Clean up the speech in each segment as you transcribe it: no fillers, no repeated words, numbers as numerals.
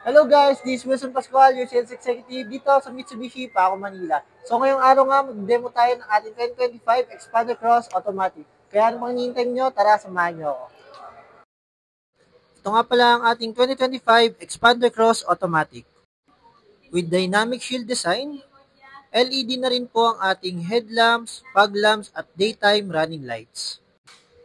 Hello guys, this is Wilson Pascual, your sales executive dito sa Mitsubishi, Paco, Manila. So ngayong araw nga, mag-demo tayo ng ating 2025 Expander Cross Automatic. Kaya ano pang hinihintay nyo? Tara, samahan nyo ako. Ito nga pala ang ating 2025 Expander Cross Automatic. With dynamic shield design, LED na rin po ang ating headlamps, fog lamps at daytime running lights.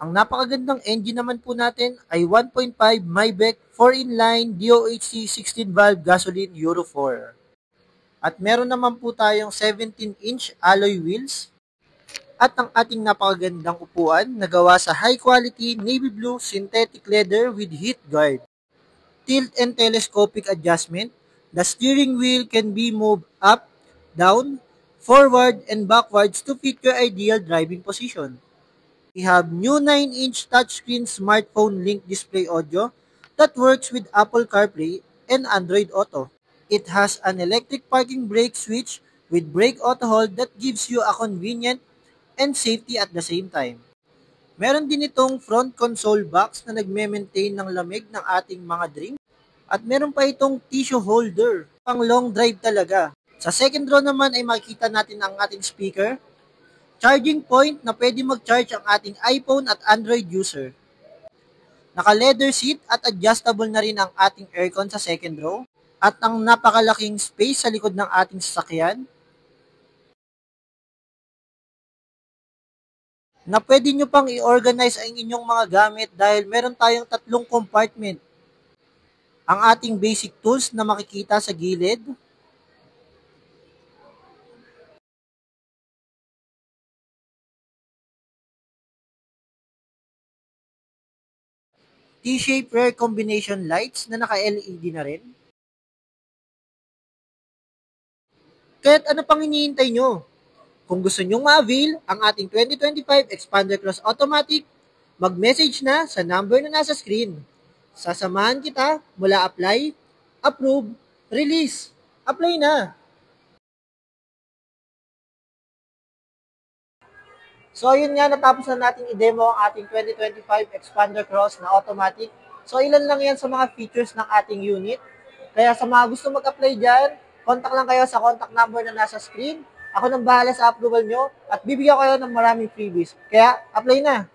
Ang napakagandang engine naman po natin ay 1.5 Maybach 4-in-line DOHC 16-valve gasoline Euro 4. At meron naman po tayong 17-inch alloy wheels at ang ating napakagandang upuan na gawa sa high-quality navy blue synthetic leather with heat guard. Tilt and telescopic adjustment, the steering wheel can be moved up, down, forward, and backwards to fit your ideal driving position. We have new 9-inch touchscreen smartphone link display audio that works with Apple CarPlay and Android Auto. It has an electric parking brake switch with brake auto hold that gives you a convenient and safety at the same time. Meron din itong front console box na nagme-maintain ng lamig ng ating mga drink at meron pa itong tissue holder pang long drive talaga. Sa second row naman ay makikita natin ang ating speaker, charging point na pwede mag-charge ang ating iPhone at Android user. Naka-leather seat at adjustable na rin ang ating aircon sa second row. At ang napakalaking space sa likod ng ating sasakyan na pwede nyo pang i-organize ang inyong mga gamit dahil meron tayong 3 compartment. Ang ating basic tools na makikita sa gilid, T-shape rear combination lights na naka-LED na rin. Kaya't ano pang hinihintay nyo? Kung gusto nyong ma-avail ang ating 2025 Expander Cross Automatic, mag-message na sa number na nasa screen. Sasamahan kita mula apply, approve, release. Apply na! So yun nga, natapos na natin i-demo ang ating 2025 Expander Cross na automatic. So ilan lang yan sa mga features ng ating unit. Kaya sa mga gusto mag-apply dyan, contact lang kayo sa contact number na nasa screen. Ako nang bahala sa approval nyo at bibigyan ko kayo ng maraming freebies. Kaya apply na!